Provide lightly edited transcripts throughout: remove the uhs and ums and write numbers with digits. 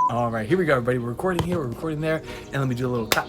All right, here we go, everybody. We're recording here, we're recording there, and let me do a little clap.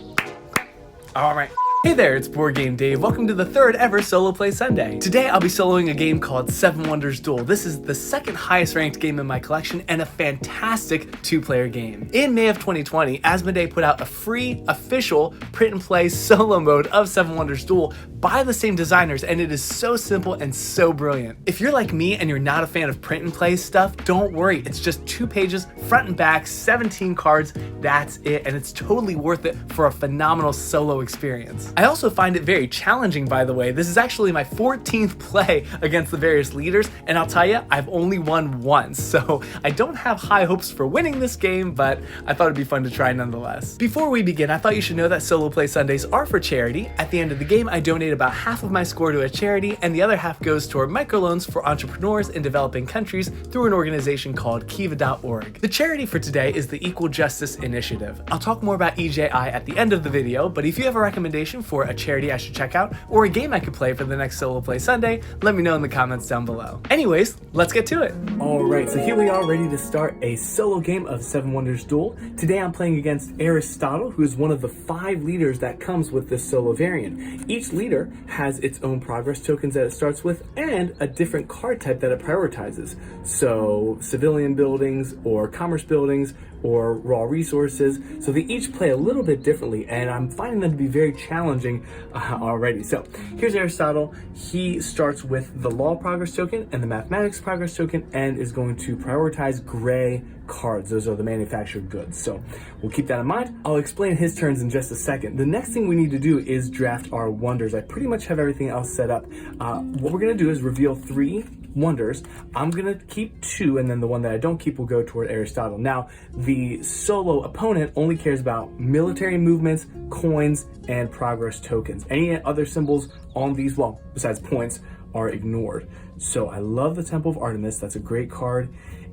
All right. Hey there, it's BoardGameDave. Welcome to the third ever Solo Play Sunday. Today I'll be soloing a game called 7 Wonders Duel. This is the second highest ranked game in my collection and a fantastic two-player game. In May of 2020, Asmodee put out a free, official, print-and-play solo mode of 7 Wonders Duel by the same designers, and it is so simple and so brilliant. If you're like me and you're not a fan of print-and-play stuff, don't worry. It's just 2 pages, front and back, 17 cards, that's it, and it's totally worth it for a phenomenal solo experience. I also find it very challenging, by the way. This is actually my 14th play against the various leaders, and I'll tell you, I've only won once, so I don't have high hopes for winning this game, but I thought it'd be fun to try nonetheless. Before we begin, I thought you should know that Solo Play Sundays are for charity. At the end of the game, I donate about half of my score to a charity, and the other half goes toward microloans for entrepreneurs in developing countries through an organization called kiva.org. The charity for today is the Equal Justice Initiative. I'll talk more about EJI at the end of the video, but if you have a recommendation for a charity I should check out, or a game I could play for the next Solo Play Sunday, let me know in the comments down below. Anyways, let's get to it. Alright, so here we are ready to start a solo game of 7 Wonders Duel. Today I'm playing against Aristotle, who is one of the 5 leaders that comes with this solo variant. Each leader has its own progress tokens that it starts with, and a different card type that it prioritizes. So, civilian buildings, or commerce buildings, or raw resources. So they each play a little bit differently, and I'm finding them to be very challenging already. So here's Aristotle. He starts with the law progress token and the mathematics progress token, and is going to prioritize gray cards. Those are the manufactured goods. So we'll keep that in mind. I'll explain his turns in just a second. The next thing we need to do is draft our wonders. I pretty much have everything else set up. What we're gonna do is reveal 3 wonders. I'm gonna keep 2, and then the one that I don't keep will go toward Aristotle. Now, the solo opponent only cares about military movements, coins, and progress tokens. Any other symbols on these, well, besides points, are ignored. So I love the Temple of Artemis. That's a great card.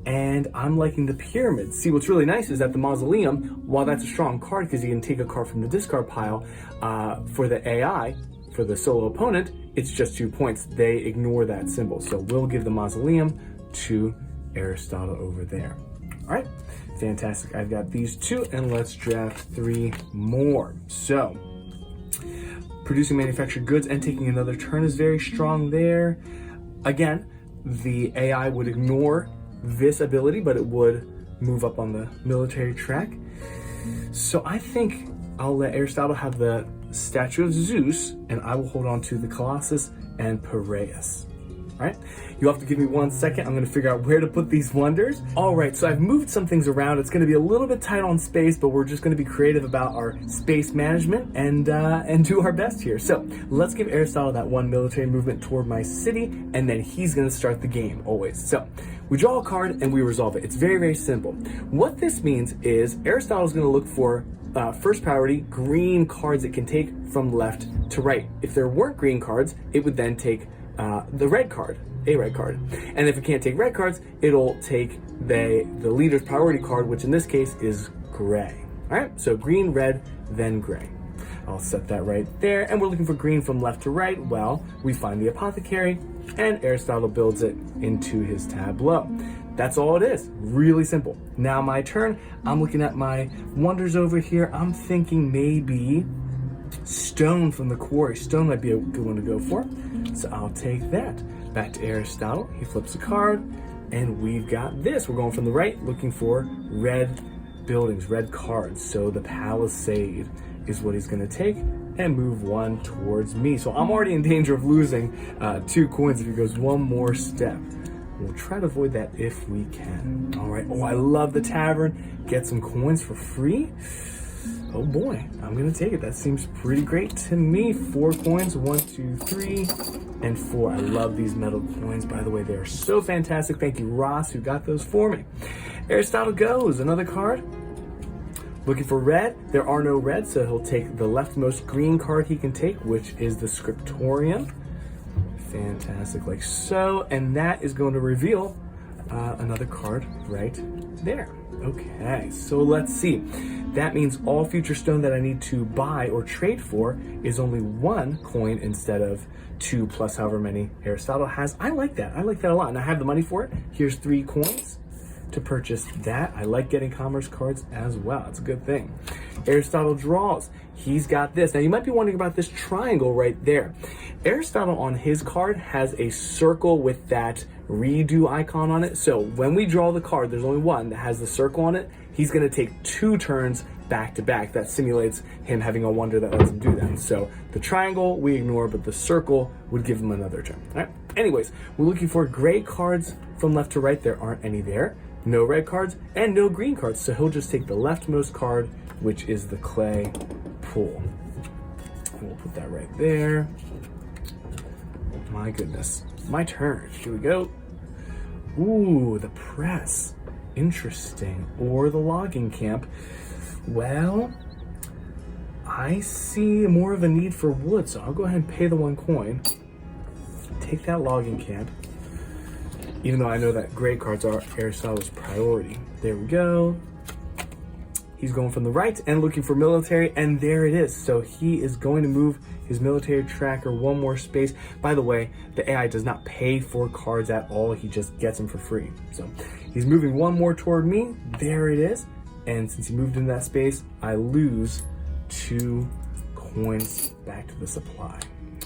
And I'm liking the pyramids. See, what's really nice is that the mausoleum, while that's a strong card because you can take a card from the discard pile, for the AI, for the solo opponent, it's just 2 points. They ignore that symbol. So we'll give the mausoleum to Aristotle over there. All right, fantastic. I've got these 2, and let's draft 3 more. So, producing manufactured goods and taking another turn is very strong there. Again, the AI would ignore this ability, but it would move up on the military track. So I think I'll let Aristotle have the statue of Zeus, and I will hold on to the Colossus and Piraeus. All right, you'll have to give me 1 second. I'm gonna figure out where to put these wonders. All right, so I've moved some things around. It's gonna be a little bit tight on space, but we're just gonna be creative about our space management and do our best here. So let's give Aristotle that 1 military movement toward my city, and then he's gonna start the game always. So we draw a card and we resolve it. It's very, very simple. What this means is Aristotle's gonna look for first priority green cards it can take from left to right. If there weren't green cards, it would then take the red card, a red card. And if it can't take red cards, it'll take the leader's priority card, which in this case is gray. All right, so green, red, then gray. I'll set that right there. And we're looking for green from left to right. Well, we find the apothecary, and Aristotle builds it into his tableau. That's all it is, really simple. Now my turn, I'm looking at my wonders over here. I'm thinking maybe stone from the quarry. Stone might be a good one to go for. So I'll take that. Back to Aristotle, he flips a card, and we've got this. We're going from the right, looking for red buildings, red cards. So the Palisade is what he's gonna take, and move 1 towards me. So I'm already in danger of losing 2 coins if he goes 1 more step. We'll try to avoid that if we can. All right, oh, I love the tavern. Get some coins for free. Oh boy, I'm gonna take it. That seems pretty great to me. 4 coins, 1, 2, 3, and 4. I love these metal coins, by the way. They are so fantastic. Thank you, Ross, who got those for me. Aristotle goes, another card. Looking for red. There are no reds, so he'll take the leftmost green card he can take, which is the Scriptorium. Fantastic, like so. And that is going to reveal another card right there. Okay, so let's see. That means all future stone that I need to buy or trade for is only 1 coin instead of 2 plus however many Aristotle has. I like that. I like that a lot. And I have the money for it. Here's 3 coins. to purchase that. I like getting commerce cards as well. It's a good thing. Aristotle draws. He's got this. Now, you might be wondering about this triangle right there. Aristotle on his card has a circle with that redo icon on it. So when we draw the card, there's only one that has the circle on it. He's going to take 2 turns back to back. That simulates him having a wonder that lets him do that. So the triangle we ignore, but the circle would give him another turn. All right. Anyways, we're looking for gray cards from left to right. There aren't any there. No red cards and no green cards. So he'll just take the leftmost card, which is the clay pool. And we'll put that right there. My goodness. My turn. Here we go. Ooh, the press. Interesting. Or the logging camp. Well, I see more of a need for wood, so I'll go ahead and pay the 1 coin. Take that logging camp. Even though I know that gray cards are Aristotle's priority. There we go. He's going from the right and looking for military, and there it is. So he is going to move his military tracker 1 more space. By the way, the AI does not pay for cards at all. He just gets them for free. So he's moving 1 more toward me. There it is. And since he moved into that space, I lose 2 coins back to the supply.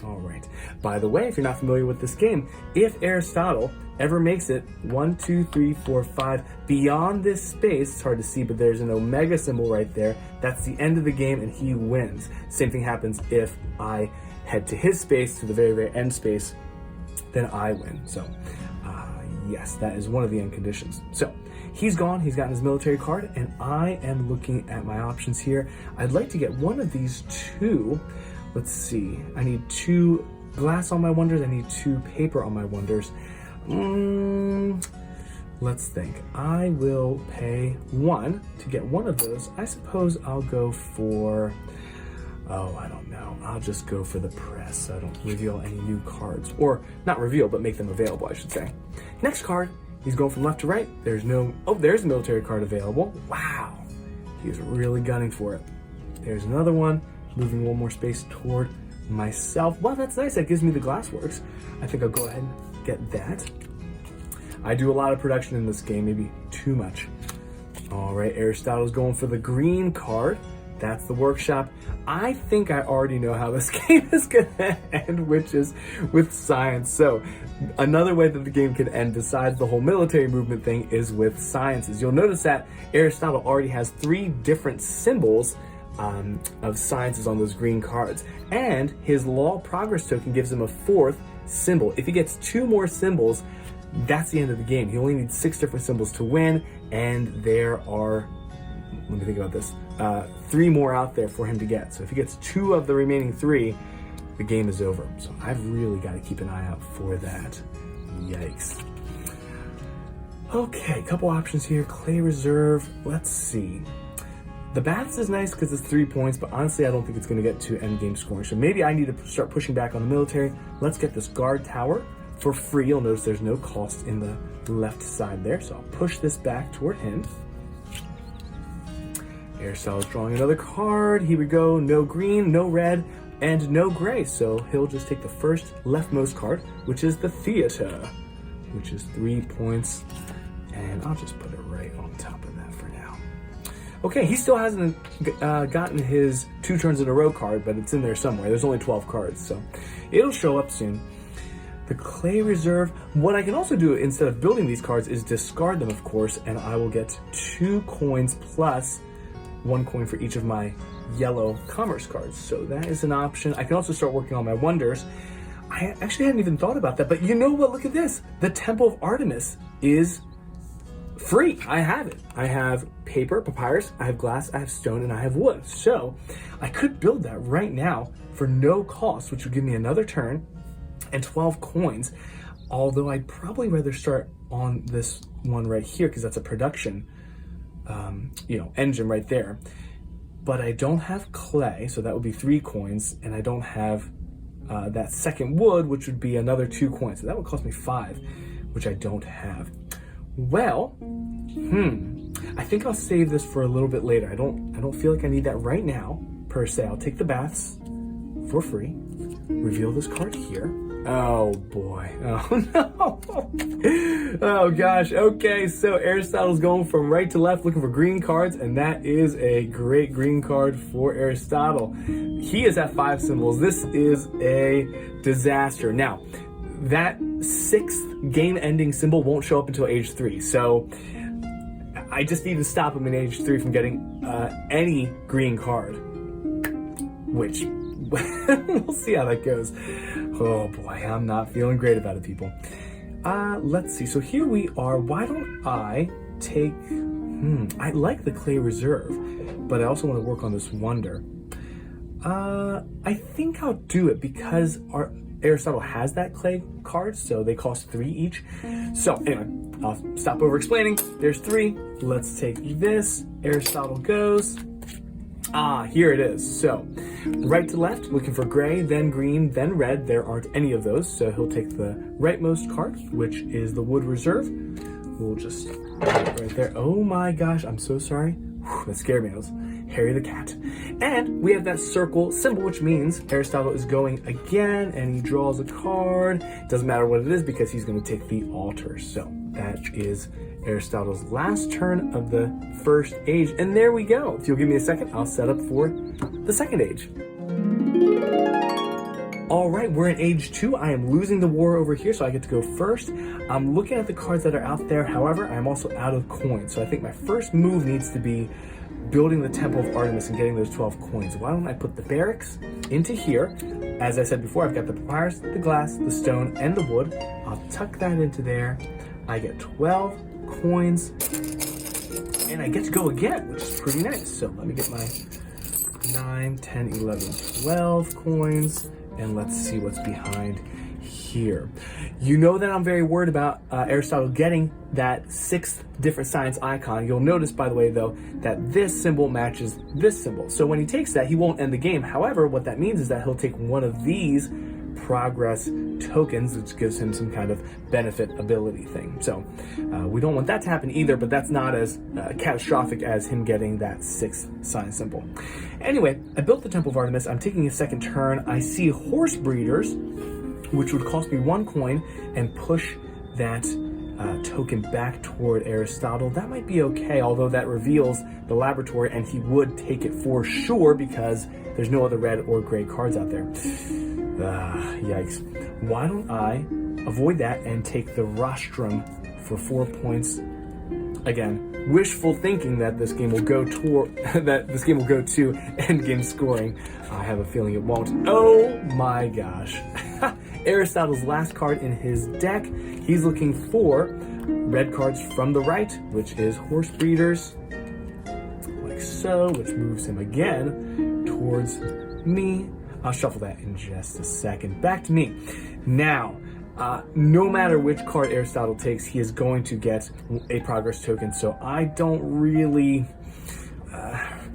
All right. By the way, if you're not familiar with this game, if Aristotle ever makes it 1, 2, 3, 4, 5 beyond this space, it's hard to see, but there's an omega symbol right there. That's the end of the game, and he wins. Same thing happens if I head to his space, to the very, very end space, then I win. So, yes, that is one of the end conditions. So, he's gone, he's gotten his military card, and I am looking at my options here. I'd like to get one of these 2. Let's see, I need 2 glass on my wonders, I need 2 paper on my wonders. Let's think. I will pay 1 to get one of those. I suppose I'll go for, I don't know. I'll just go for the press so I don't reveal any new cards. Or, not reveal, but make them available, I should say. Next card, he's going from left to right. There's a military card available. Wow, he's really gunning for it. There's another one, moving 1 more space toward myself. Well, that's nice, that gives me the glassworks. I think I'll go ahead and get that. I do a lot of production in this game, maybe too much. All right, Aristotle's going for the green card. That's the workshop. I think I already know how this game is gonna end, which is with science. So another way that the game can end besides the whole military movement thing is with sciences. You'll notice that Aristotle already has 3 different symbols of sciences on those green cards. And his law progress token gives him a 4th symbol. If he gets 2 more symbols, that's the end of the game. He only needs 6 different symbols to win, and there are, let me think about this, 3 more out there for him to get. So if he gets 2 of the remaining 3, the game is over. So I've really got to keep an eye out for that. Yikes. Okay, a couple options here. Clay Reserve, let's see. The baths is nice because it's 3 points, but honestly, I don't think it's going to get to endgame scoring. So maybe I need to start pushing back on the military. Let's get this guard tower for free. You'll notice there's no cost in the left side there. So I'll push this back toward him. Aristotle's drawing another card. Here we go. No green, no red, and no gray. So he'll just take the first leftmost card, which is the theater, which is 3 points. And I'll just put it right on top of that for now. Okay, he still hasn't gotten his 2 turns in a row card, but it's in there somewhere. There's only 12 cards, so it'll show up soon. The Clay Reserve, what I can also do instead of building these cards is discard them, of course, and I will get 2 coins plus 1 coin for each of my yellow commerce cards. So that is an option. I can also start working on my wonders. I actually hadn't even thought about that, but you know what? Look at this. The Temple of Artemis is free. I have it. I have paper, papyrus, I have glass, I have stone, and I have wood. So I could build that right now for no cost, which would give me another turn and 12 coins. Although I'd probably rather start on this one right here because that's a production, engine right there. But I don't have clay, so that would be 3 coins, and I don't have that second wood, which would be another 2 coins. So that would cost me 5, which I don't have. Well, I think I'll save this for a little bit later. I don't feel like I need that right now, per se. I'll take the baths for free, reveal this card here, Oh boy. Oh no. Oh gosh. Okay, so Aristotle's going from right to left looking for green cards, and that is a great green card for Aristotle. He is at 5 symbols. This is a disaster. Now, that 6th game-ending symbol won't show up until age 3, so I just need to stop him in age 3 from getting any green card, which we'll see how that goes. Oh boy, I'm not feeling great about it, people. Let's see. So here we are. Why don't I take... I like the clay reserve, but I also want to work on this wonder. I think I'll do it because Aristotle has that clay card, so they cost 3 each. So anyway, I'll stop over explaining. There's 3. Let's take this. Aristotle goes. Here it is. So right to left, looking for gray, then green, then red. There aren't any of those, so he'll take the rightmost card, which is the wood reserve. We'll just put it right there. Oh my gosh, I'm so sorry. Whew, that scared me. It was Harry the cat. And we have that circle symbol, which means Aristotle is going again, and he draws a card. Doesn't matter what it is because he's going to take the altar. So that is Aristotle's last turn of the first age. And there we go. If you'll give me a second, I'll set up for the second age. All right, we're in age 2. I am losing the war over here, so I get to go first. I'm looking at the cards that are out there. However, I'm also out of coins. So I think my first move needs to be building the Temple of Artemis and getting those 12 coins. Why don't I put the barracks into here? As I said before, I've got the papyrus, the glass, the stone, and the wood. I'll tuck that into there. I get 12 coins, and I get to go again, which is pretty nice. So let me get my 9, 10, 11, 12 coins, and let's see what's behind here. You know that I'm very worried about Aristotle getting that 6th different science icon. You'll notice, by the way, though, that this symbol matches this symbol. So when he takes that, he won't end the game. However, what that means is that he'll take one of these progress tokens, which gives him some kind of benefit ability thing. So we don't want that to happen either, but that's not as catastrophic as him getting that 6th science symbol. Anyway, I built the Temple of Artemis. I'm taking a second turn. I see horse breeders, which would cost me 1 coin, and push that token back toward Aristotle. That might be okay, although that reveals the laboratory, and he would take it for sure because there's no other red or gray cards out there. Yikes. Why don't I avoid that and take the rostrum for 4 points? Again, wishful thinking that this game will go to endgame scoring. I have a feeling it won't. Oh my gosh. Aristotle's last card in his deck. He's looking for red cards from the right, which is horse breeders, like so, which moves him again towards me. I'll shuffle that in just a second. Back to me. Now, no matter which card Aristotle takes, he is going to get a progress token, so I don't really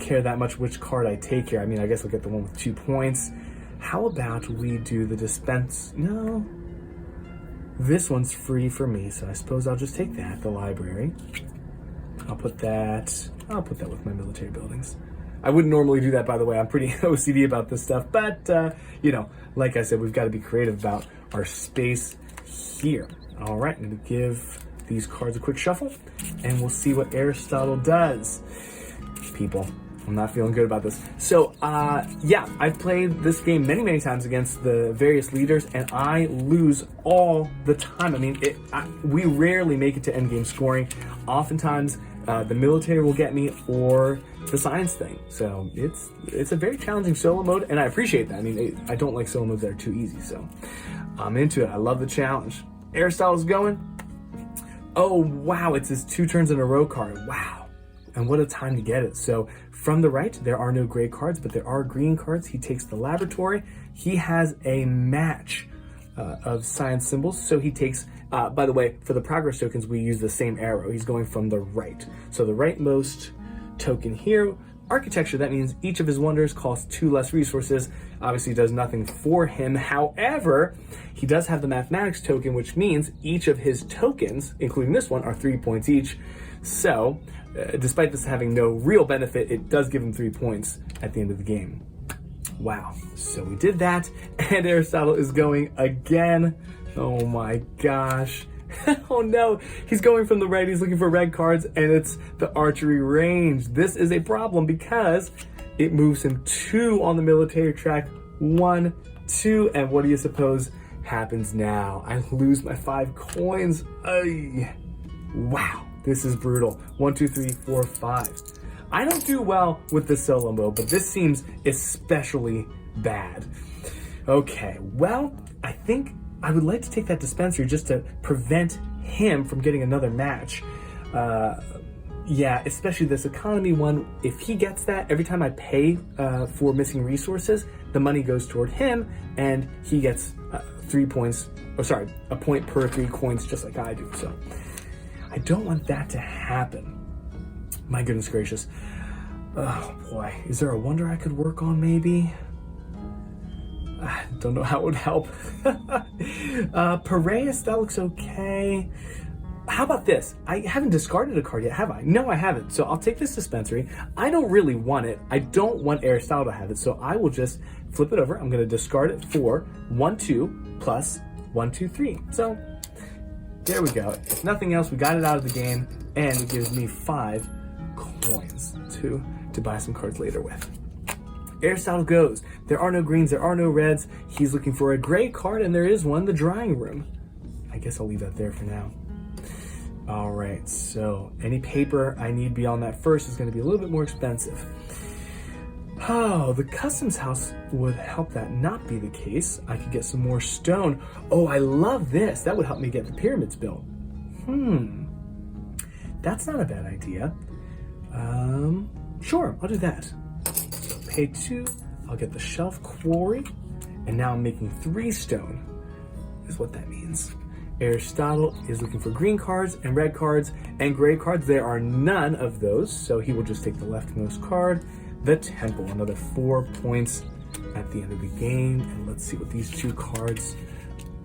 care that much which card I take here. I mean, I guess I'll get the one with 2 points. How about we do the dispense? No. This one's free for me, so I suppose I'll just take that, the library. I'll put that with my military buildings. I wouldn't normally do that, by the way. I'm pretty OCD about this stuff, but, you know, like I said, we've got to be creative about our space here. All right, I'm going to give these cards a quick shuffle, and we'll see what Aristotle does. People, I'm not feeling good about this. So, yeah, I've played this game many, many times against the various leaders, and I lose all the time. I mean, we rarely make it to endgame scoring. Oftentimes, the military will get me, or the science thing. So it's a very challenging solo mode, and I appreciate that. I mean, I don't like solo modes that are too easy, so I'm into it. I love the challenge. Aristotle's going. Oh, wow, it's his 2 turns in a row card. Wow. And what a time to get it. So from the right, there are no gray cards, but there are green cards. He takes the laboratory. He has a match of science symbols. So he takes, by the way, for the progress tokens, we use the same arrow. He's going from the right. So the rightmost token here, architecture, that means each of his wonders costs 2 less resources. Obviously does nothing for him. However, he does have the mathematics token, which means each of his tokens, including this one, are 3 points each. So despite this having no real benefit, it does give him 3 points at the end of the game. Wow, so we did that, and Aristotle is going again. Oh my gosh. Oh no, he's going from the right, he's looking for red cards, and it's the archery range. This is a problem because it moves him 2 on the military track. 1, 2, and what do you suppose happens now? I lose my 5 coins. Ay. Wow, this is brutal. 1, 2, 3, 4, 5. I don't do well with the solo mode, but this seems especially bad. Okay, well, I think I would like to take that dispensary just to prevent him from getting another match. Yeah, especially this economy one. If he gets that, every time I pay for missing resources, the money goes toward him, and he gets 3 points, or sorry, a point per 3 coins, just like I do. So I don't want that to happen. My goodness gracious. Oh boy, is there a wonder I could work on maybe? I don't know how it would help. Piraeus, that looks okay. How about this? I haven't discarded a card yet, have I? No, I haven't. So I'll take this dispensary. I don't really want it. I don't want Aristotle to have it, so I will just flip it over. I'm going to discard it for 1, 2 plus 1, 2, 3. So there we go. If nothing else, we got it out of the game, and it gives me 5 coins to buy some cards later with. Aristotle goes. There are no greens, there are no reds. He's looking for a gray card, and there is one, the drying room. I guess I'll leave that there for now. All right, so any paper I need beyond that first is going to be a little bit more expensive. Oh, the customs house would help that not be the case. I could get some more stone. Oh, I love this. That would help me get the pyramids built. That's not a bad idea. Sure, I'll do that. So pay 2, I'll get the shelf quarry, and now I'm making 3 stone, is what that means. Aristotle is looking for green cards and red cards and gray cards. There are none of those, so he will just take the leftmost card, the temple. Another 4 points at the end of the game. And let's see what these 2 cards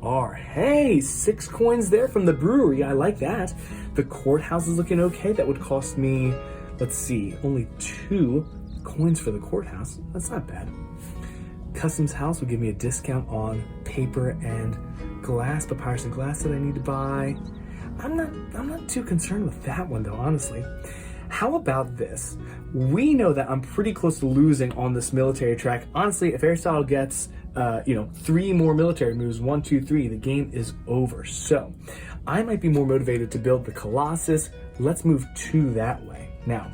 are. Hey, 6 coins there from the brewery. I like that. The courthouse is looking okay. That would cost me, let's see, only 2 coins for the courthouse. That's not bad. Customs house will give me a discount on paper and glass, papyrus and glass that I need to buy. I'm not too concerned with that one though, honestly. How about this? We know that I'm pretty close to losing on this military track. Honestly, if Aristotle gets 3 more military moves, 1, 2, 3, the game is over. So I might be more motivated to build the Colossus. Let's move 2 that way. Now,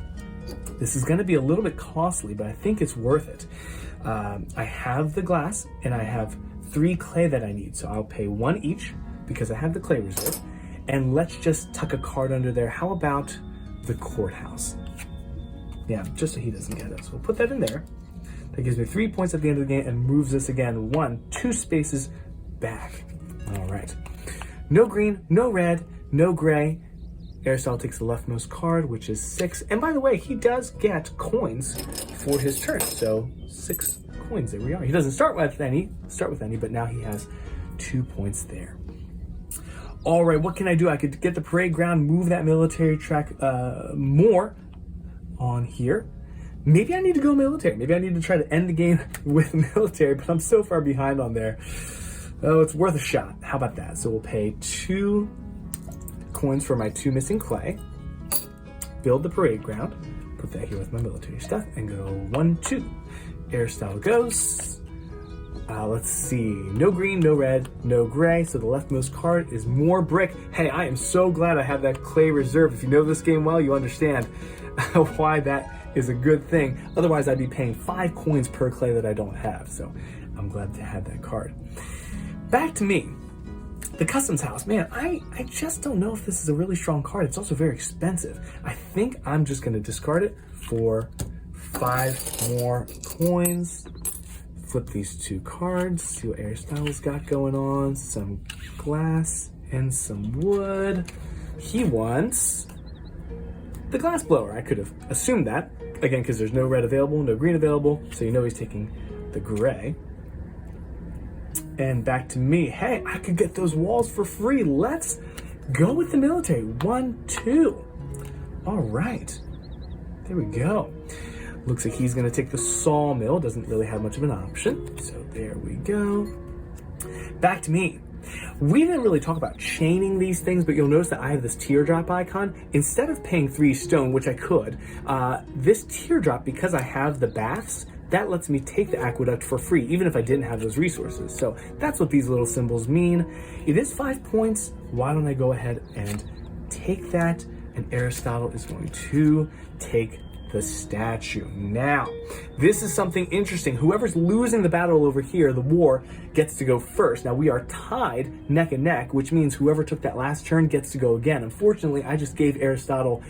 this is going to be a little bit costly, but I think it's worth it. I have the glass, and I have 3 clay that I need, so I'll pay 1 each because I have the clay reserve. And let's just tuck a card under there. How about the courthouse? Yeah, just so he doesn't get it. So we'll put that in there. That gives me 3 points at the end of the game and moves us again 2 spaces back. All right. No green, no red, no gray. Aristotle takes the leftmost card, which is 6. And by the way, he does get coins for his turn. So 6 coins, there we are. He doesn't start with any, but now he has 2 points there. All right, what can I do? I could get the parade ground, move that military track more on here. Maybe I need to go military. Maybe I need to try to end the game with military, but I'm so far behind on there. Oh, it's worth a shot. How about that? So we'll pay 2 coins for my 2 missing clay, build the parade ground, put that here with my military stuff, and go 1, 2. Aristotle goes. Let's see, no green, no red, no gray, so the leftmost card is more brick. Hey, I am so glad I have that clay reserve. If you know this game well, you understand why that is a good thing. Otherwise, I'd be paying 5 coins per clay that I don't have, so I'm glad to have that card. Back to me. The customs house, man, I just don't know if this is a really strong card. It's also very expensive. I think I'm just going to discard it for 5 more coins. Flip these 2 cards, see what Aristotle's got going on. Some glass and some wood. He wants the glass blower. I could have assumed that, again, because there's no red available, no green available, so you know he's taking the gray. And back to me. Hey, I could get those walls for free. Let's go with the military. 1, 2. All right. There we go. Looks like he's gonna take the sawmill. Doesn't really have much of an option. So there we go. Back to me. We didn't really talk about chaining these things, but you'll notice that I have this teardrop icon. Instead of paying 3 stone, which I could, this teardrop, because I have the baths, that lets me take the aqueduct for free, even if I didn't have those resources. So that's what these little symbols mean. It is 5 points. Why don't I go ahead and take that? And Aristotle is going to take the statue. Now, this is something interesting. Whoever's losing the battle over here, the war, gets to go first. Now, we are tied neck and neck, which means whoever took that last turn gets to go again. Unfortunately, I just gave Aristotle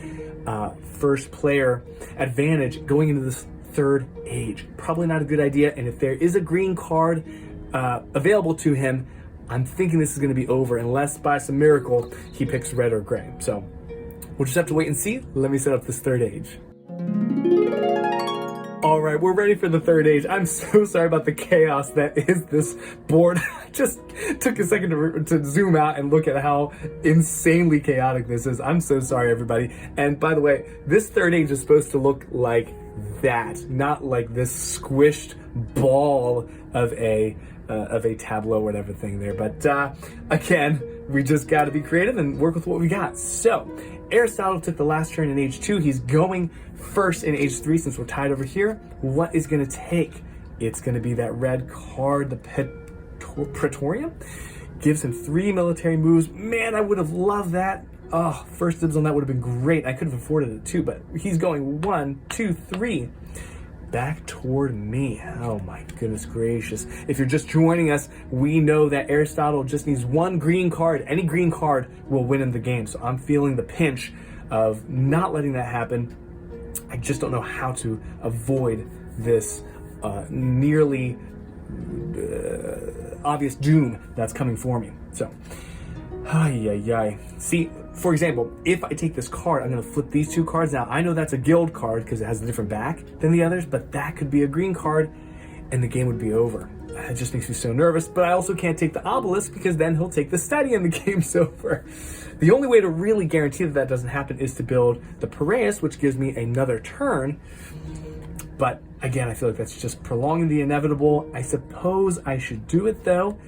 first player advantage going into this third age. Probably not a good idea, and if there is a green card available to him, I'm thinking this is going to be over unless by some miracle he picks red or gray. So we'll just have to wait and see. Let me set up this third age. All right, we're ready for the third age. I'm so sorry about the chaos that is this board. I just took a second to zoom out and look at how insanely chaotic this is. I'm so sorry, everybody. And by the way, this third age is supposed to look like that, not like this squished ball of a tableau, whatever thing there. But again, we just got to be creative and work with what we got. So Aristotle took the last turn in age 2. He's going first in age 3 since we're tied over here. What is going to take? It's going to be that red card, the Praetorium. Gives him 3 military moves. Man, I would have loved that. Oh, first dibs on that would have been great. I could have afforded it too, but he's going 1, 2, 3. Back toward me. Oh my goodness gracious. If you're just joining us, we know that Aristotle just needs 1 green card. Any green card will win him the game. So I'm feeling the pinch of not letting that happen. I just don't know how to avoid this nearly obvious doom that's coming for me. So, see, for example, if I take this card, I'm going to flip these 2 cards. Now, I know that's a guild card because it has a different back than the others, but that could be a green card and the game would be over. It just makes me so nervous, but I also can't take the obelisk because then he'll take the study and the game's over. The only way to really guarantee that that doesn't happen is to build the Piraeus, which gives me another turn. But again, I feel like that's just prolonging the inevitable. I suppose I should do it though,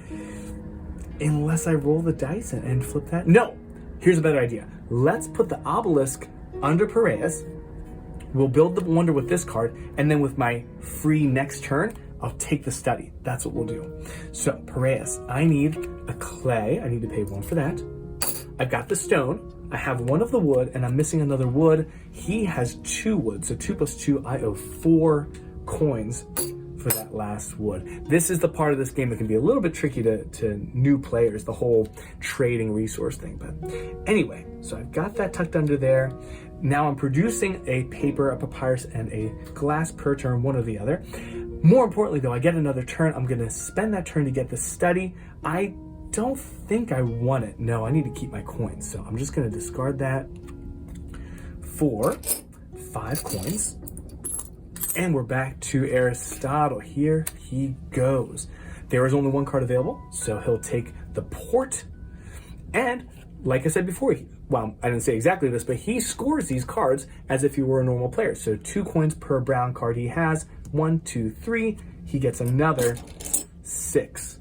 unless I roll the dice and flip that. No, here's a better idea. Let's put the obelisk under Piraeus. We'll build the wonder with this card, and then with my free next turn, I'll take the study. That's what we'll do. So Piraeus, I need a clay. I need to pay 1 for that. I've got the stone. I have 1 of the wood, and I'm missing another wood. He has 2 wood, so 2 plus 2, I owe 4 coins for that last wood. This is the part of this game that can be a little bit tricky to new players, the whole trading resource thing. But anyway, so I've got that tucked under there. Now I'm producing a paper, a papyrus, and a glass per turn, one or the other. More importantly though, I get another turn. I'm gonna spend that turn to get the study. I don't think I want it. No, I need to keep my coins. So I'm just gonna discard that for 5 coins. And we're back to Aristotle. Here he goes. There is only 1 card available, so he'll take the port. And like I said before, well, I didn't say exactly this, but he scores these cards as if he were a normal player. So 2 coins per brown card he has. 1, 2, 3. He gets another 6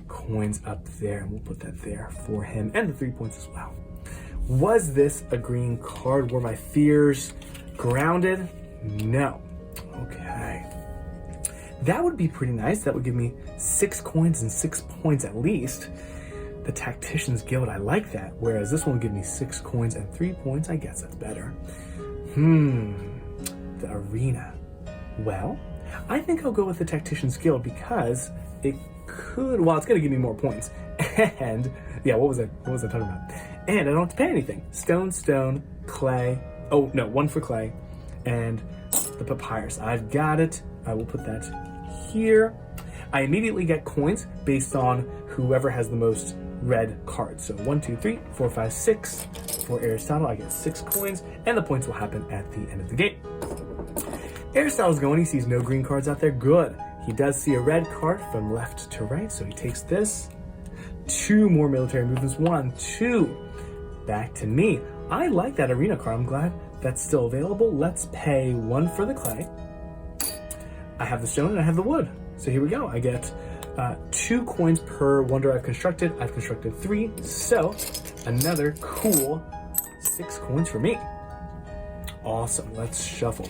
coins up there. And we'll put that there for him. And the 3 points as well. Was this a green card? Were my fears grounded? No. Okay. That would be pretty nice. That would give me 6 coins and 6 points at least. The Tactician's Guild, I like that. Whereas this one will give me 6 coins and 3 points. I guess that's better. The arena. Well, I think I'll go with the Tactician's Guild because it could, well, it's going to give me more points. And, yeah, what was I talking about? And I don't have to pay anything. Stone, clay. Oh, no, 1 for clay. And the papyrus. I've got it. I will put that here. I immediately get coins based on whoever has the most red cards. So 1, 2, 3, 4, 5, 6. For Aristotle, I get 6 coins, and the points will happen at the end of the game. Aristotle's going, he sees no green cards out there. Good. He does see a red card from left to right, so he takes this. 2 more military movements. 1, 2. Back to me. I like that arena card. I'm glad that's still available. Let's pay 1 for the clay. I have the stone and I have the wood. So here we go. I get 2 coins per wonder I've constructed. I've constructed 3, so another cool 6 coins for me. Awesome, let's shuffle.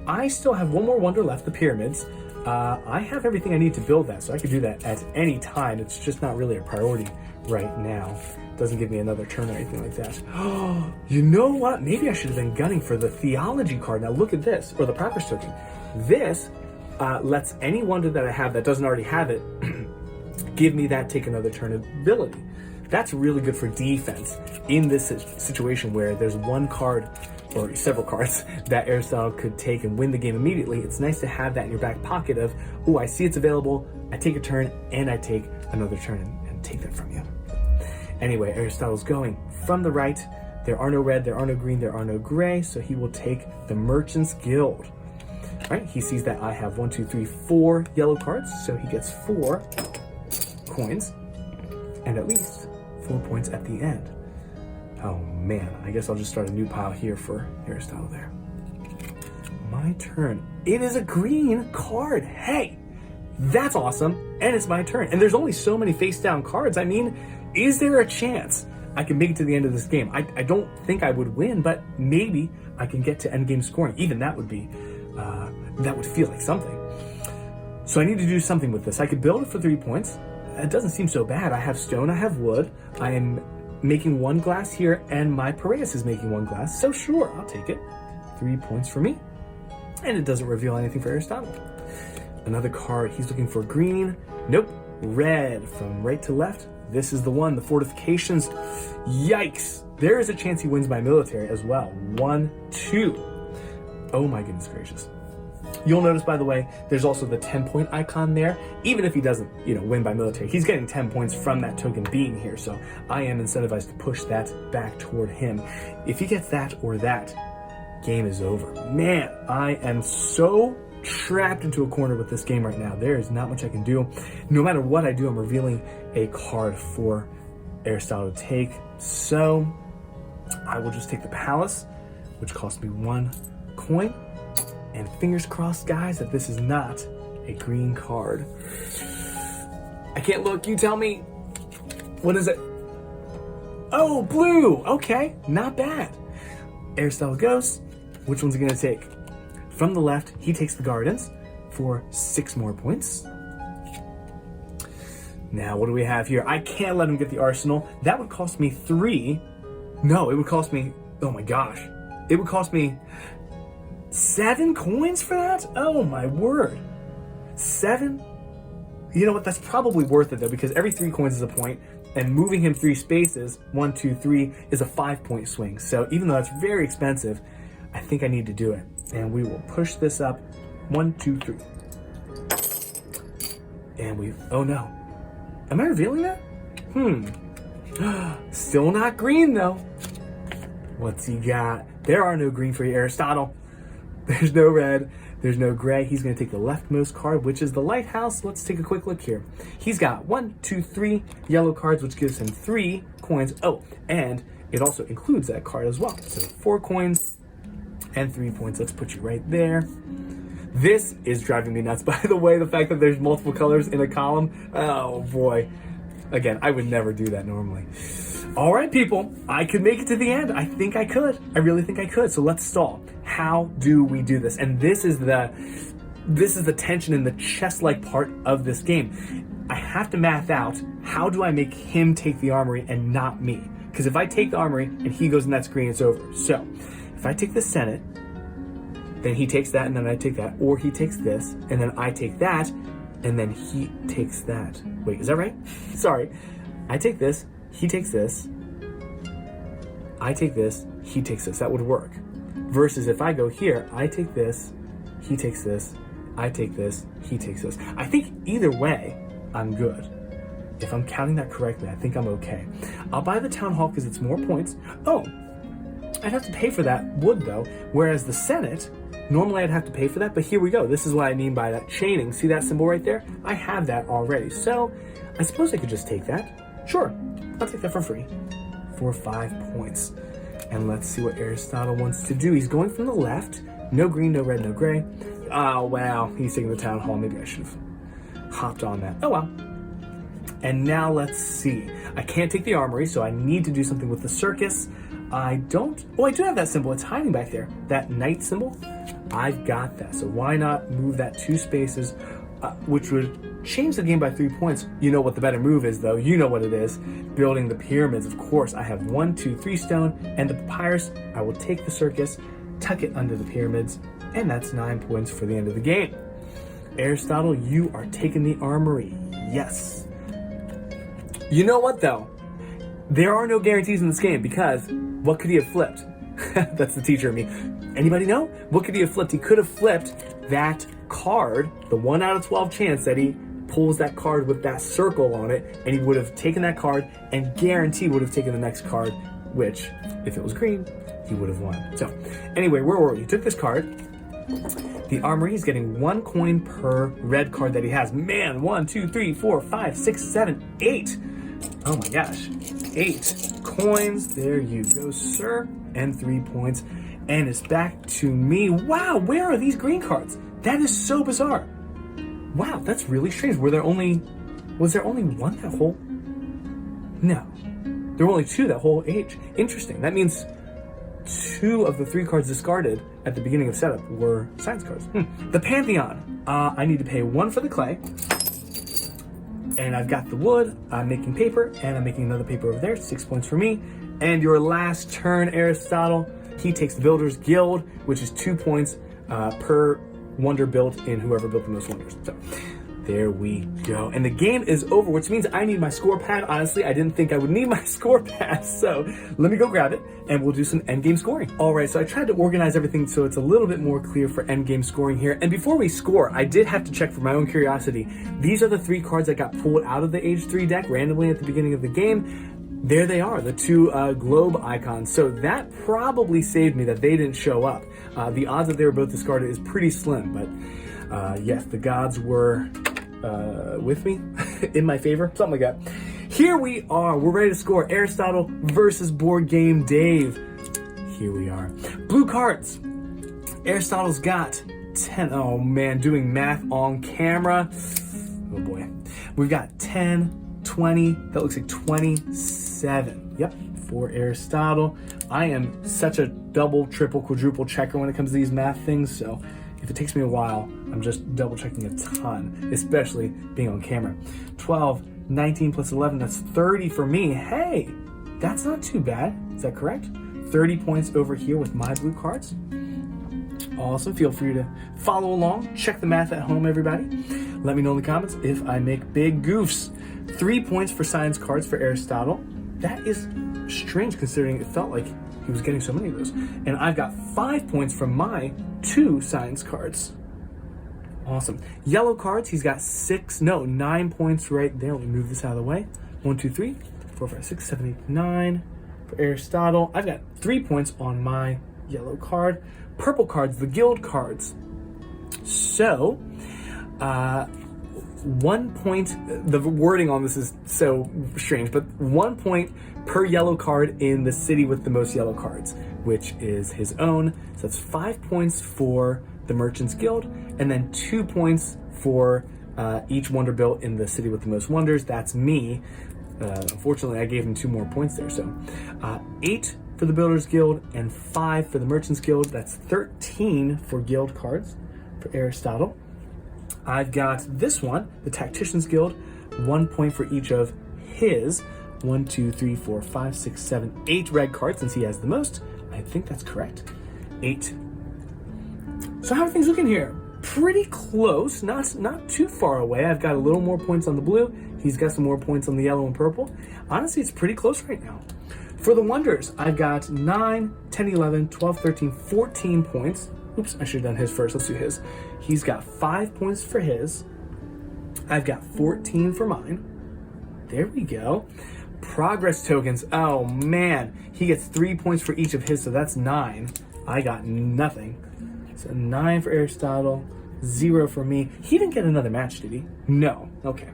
I still have 1 more wonder left, the pyramids. I have everything I need to build that, so I could do that at any time. It's just not really a priority right now. It doesn't give me another turn or anything like that. Oh, you know what? Maybe I should have been gunning for the theology card. Now look at this, or the progress token. This lets any wonder that I have that doesn't already have it give me that take another turn ability. That's really good for defense in this situation where there's one card or several cards that Aristotle could take and win the game immediately. It's nice to have that in your back pocket of, oh, I see it's available, I take a turn, and I take another turn and take that from you. Anyway, Aristotle's going from the right. There are no red, there are no green, there are no gray, so he will take the Merchant's Guild. All right, he sees that I have 1, 2, 3, 4 yellow cards, so he gets 4 coins and at least 4 points at the end. Oh man, I guess I'll just start a new pile here for Aristotle there. My turn. It is a green card. Hey, that's awesome. And it's my turn. And there's only so many face down cards. I mean, is there a chance I can make it to the end of this game? I don't think I would win, but maybe I can get to endgame scoring. Even that would be, that would feel like something. So I need to do something with this. I could build it for 3 points. It doesn't seem so bad. I have stone, I have wood. I am making 1 glass here, and my Piraeus is making 1 glass. So sure, I'll take it. 3 points for me. And it doesn't reveal anything for Aristotle. Another card, he's looking for green. Nope, red from right to left. This is the one, the fortifications. Yikes. There is a chance he wins by military as well. 1, 2. Oh my goodness gracious. You'll notice, by the way, there's also the 10-point icon there. Even if he doesn't, win by military, he's getting 10 points from that token being here. So I am incentivized to push that back toward him. If he gets that or that, game is over. Man, I am so trapped into a corner with this game right now. There is not much I can do. No matter what I do, I'm revealing a card for Aristotle to take. So I will just take the Palace, which cost me 1 coin. And fingers crossed, guys, that this is not a green card. I can't look. You tell me. What is it? Oh, blue. Okay, not bad. Aristotle goes. Which one's he going to take? From the left, he takes the Gardens for 6 more points. Now, what do we have here? I can't let him get the Arsenal. That would cost me 3. No, it would cost me... Oh, my gosh. It would cost me... 7 coins for that? Oh my word. 7? You know what, that's probably worth it though, because every 3 coins is a point, and moving him 3 spaces, 1, 2, 3, is a 5-point swing. So even though it's very expensive, I think I need to do it. And we will push this up. 1, 2, 3. And oh no. Am I revealing that? Still not green though. What's he got? There are no green for you, Aristotle. There's no red, there's no gray. He's going to take the leftmost card, which is the Lighthouse. Let's take a quick look here. He's got 1, 2, 3 yellow cards, which gives him 3 coins. Oh, and it also includes that card as well. So 4 coins and 3 points. Let's put you right there. This is driving me nuts, by the way, the fact that there's multiple colors in a column. Oh boy. Again, I would never do that normally. All right, people, I could make it to the end. I think I could. I really think I could. So let's stall. How do we do this? And this is the tension in the chess-like part of this game. I have to math out, how do I make him take the armory and not me? Because if I take the armory and he goes in that screen, it's over. So if I take the Senate, then he takes that and then I take that. Or he takes this and then I take that and then he takes that. Wait, is that right? Sorry. I take this, he takes this, I take this, he takes this. That would work. Versus if I go here, I take this, he takes this, I take this, he takes this. I think either way, I'm good. If I'm counting that correctly, I think I'm okay. I'll buy the Town Hall because it's more points. Oh, I'd have to pay for that wood though, whereas the Senate, normally I'd have to pay for that, but here we go. This is what I mean by that chaining. See that symbol right there? I have that already. So I suppose I could just take that. Sure, I'll take that for free for 5 points. And let's see what Aristotle wants to do. He's going from the left. No green, no red, no gray. Oh, wow. He's taking the town hall. Maybe I should have hopped on that. Oh, well. And now let's see. I can't take the armory, so I need to do something with the circus. I do have that symbol. It's hiding back there. That knight symbol. I've got that. So why not move that 2 spaces, which would change the game by 3 points. You know what the better move is, though. You know what it is. Building the pyramids, of course. I have 1, 2, 3 stone, and the papyrus. I will take the circus, tuck it under the pyramids, and that's 9 points for the end of the game. Aristotle, you are taking the armory. Yes. You know what, though? There are no guarantees in this game, because what could he have flipped? That's the teacher in me. Anybody know? What could he have flipped? He could have flipped that card, the 1 out of 12 chance that he pulls that card with that circle on it, and he would have taken that card and guaranteed would have taken the next card, which, if it was green, he would have won. So, anyway, where were we? He took this card. The armory, he's getting 1 coin per red card that he has. Man, 1, 2, 3, 4, 5, 6, 7, 8. Oh my gosh. 8 coins. There you go, sir. And 3 points. And it's back to me. Wow, where are these green cards? That is so bizarre. Wow, that's really strange. Was there only 1 that whole? No. There were only 2 that whole age. Interesting. That means 2 of the 3 cards discarded at the beginning of setup were science cards. The Pantheon. I need to pay 1 for the clay. And I've got the wood. I'm making paper, and I'm making another paper over there. 6 points for me. And your last turn, Aristotle. He takes the Builder's Guild, which is 2 points per wonder built in whoever built the most wonders. So there we go. And the game is over, which means I need my score pad. Honestly, I didn't think I would need my score pad. So let me go grab it and we'll do some endgame scoring. All right, so I tried to organize everything so it's a little bit more clear for endgame scoring here. And before we score, I did have to check for my own curiosity. These are the 3 cards that got pulled out of the Age 3 deck randomly at the beginning of the game. There they are, the 2 globe icons. So that probably saved me that they didn't show up. The odds that they were both discarded is pretty slim, but yes, the gods were with me, in my favor, something like that. Here we are, we're ready to score. Aristotle versus BoardGameDave. Here we are. Blue cards. Aristotle's got 10. Oh man, doing math on camera. Oh boy. We've got 10, 20, that looks like 27. Yep, for Aristotle. I am such a double, triple, quadruple checker when it comes to these math things, so if it takes me a while, I'm just double checking a ton, especially being on camera. 12, 19 plus 11, that's 30 for me. Hey, that's not too bad. Is that correct? 30 points over here with my blue cards. Awesome. Feel free to follow along. Check the math at home, everybody. Let me know in the comments if I make big goofs. 3 points for science cards for Aristotle. That is strange considering it felt like he was getting so many of those. And I've got 5 points from my 2 science cards. Awesome. Yellow cards, he's got 9 points right there. Let me move this out of the way. 1, 2, 3, 4, 5, 6, 7, 8, 9 for Aristotle. I've got 3 points on my yellow card. Purple cards, the guild cards. So, 1 point, the wording on this is so strange, but 1 point per yellow card in the city with the most yellow cards, which is his own. So that's 5 points for the Merchant's Guild, and then 2 points for each wonder built in the city with the most wonders. That's me. Unfortunately, I gave him 2 more points there. So 8 for the Builder's Guild and 5 for the Merchant's Guild. That's 13 for guild cards for Aristotle. I've got this one, the Tactician's Guild, 1 point for each of his 1, 2, 3, 4, 5, 6, 7, 8 red cards since he has the most. I think that's correct. 8. So how are things looking here? Pretty close, not too far away. I've got a little more points on the blue. He's got some more points on the yellow and purple. Honestly, it's pretty close right now. For the wonders, I've got 9, 10, 11, 12, 13, 14 points. Oops, I should have done his first. Let's do his. He's got 5 points for his. I've got 14 for mine. There we go. Progress tokens. Oh, man. He gets 3 points for each of his, so that's 9. I got nothing. So 9 for Aristotle, 0 for me. He didn't get another match, did he? No. Okay.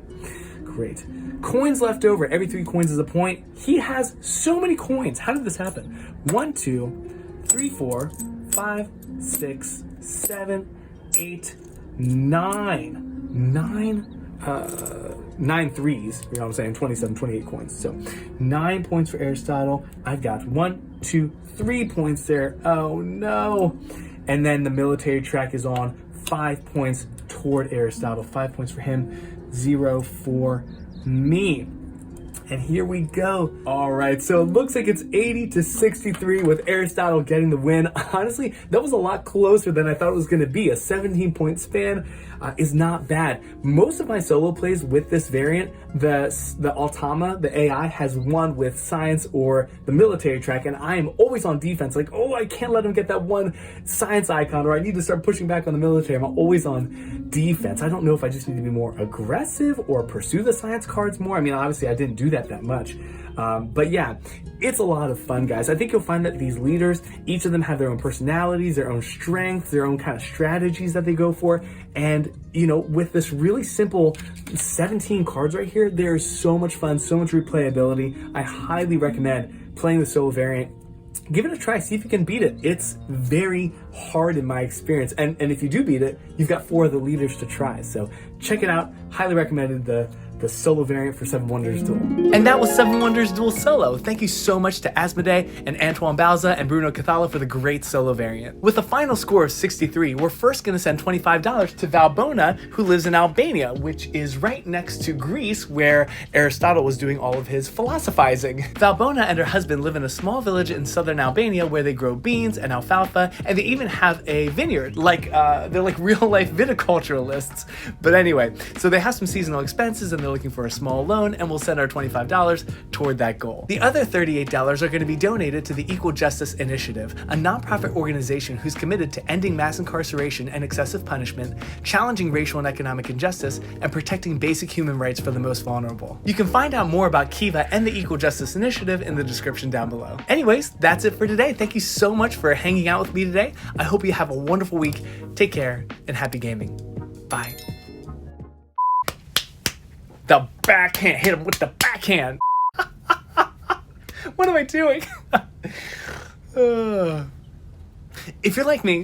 Great. Coins left over. Every 3 coins is a point. He has so many coins. How did this happen? 1, 2, 3, 4, 5, 6, 7, 8, 9 threes, you know what I'm saying, 27, 28 coins. So 9 points for Aristotle. I got 1, 2, 3 points there. Oh no. And then the military track is on 5 points toward Aristotle. 5 points for him, 0 for me. And here we go. All right, so it looks like it's 80-63 with Aristotle getting the win. Honestly, that was a lot closer than I thought it was gonna be. A 17-point span is not bad. Most of my solo plays with this variant, the Altama, the AI, has won with science or the military track, and I am always on defense. Like, oh, I can't let him get that one science icon, or I need to start pushing back on the military. I'm always on defense. I don't know if I just need to be more aggressive or pursue the science cards more. I mean, obviously I didn't do that much. But yeah, it's a lot of fun, guys. I think you'll find that these leaders, each of them have their own personalities, their own strengths, their own kind of strategies that they go for. And, you know, with this really simple 17 cards right here, there's so much fun, so much replayability. I highly recommend playing the solo variant. Give it a try, see if you can beat it. It's very hard in my experience. And if you do beat it, you've got 4 of the leaders to try. So check it out. Highly recommended the solo variant for 7 Wonders Duel. And that was 7 Wonders Duel Solo. Thank you so much to Asmodee and Antoine Bauza and Bruno Cathala for the great solo variant. With a final score of 63, we're first gonna send $25 to Valbona, who lives in Albania, which is right next to Greece, where Aristotle was doing all of his philosophizing. Valbona and her husband live in a small village in southern Albania where they grow beans and alfalfa, and they even have a vineyard. They're like real life viticulturalists. But anyway, so they have some seasonal expenses and they're looking for a small loan, and we'll send our $25 toward that goal. The other $38 are going to be donated to the Equal Justice Initiative, a nonprofit organization who's committed to ending mass incarceration and excessive punishment, challenging racial and economic injustice, and protecting basic human rights for the most vulnerable. You can find out more about Kiva and the Equal Justice Initiative in the description down below. Anyways, that's it for today. Thank you so much for hanging out with me today. I hope you have a wonderful week. Take care and happy gaming. Bye. The backhand, hit him with the backhand. What am I doing? If you're like me,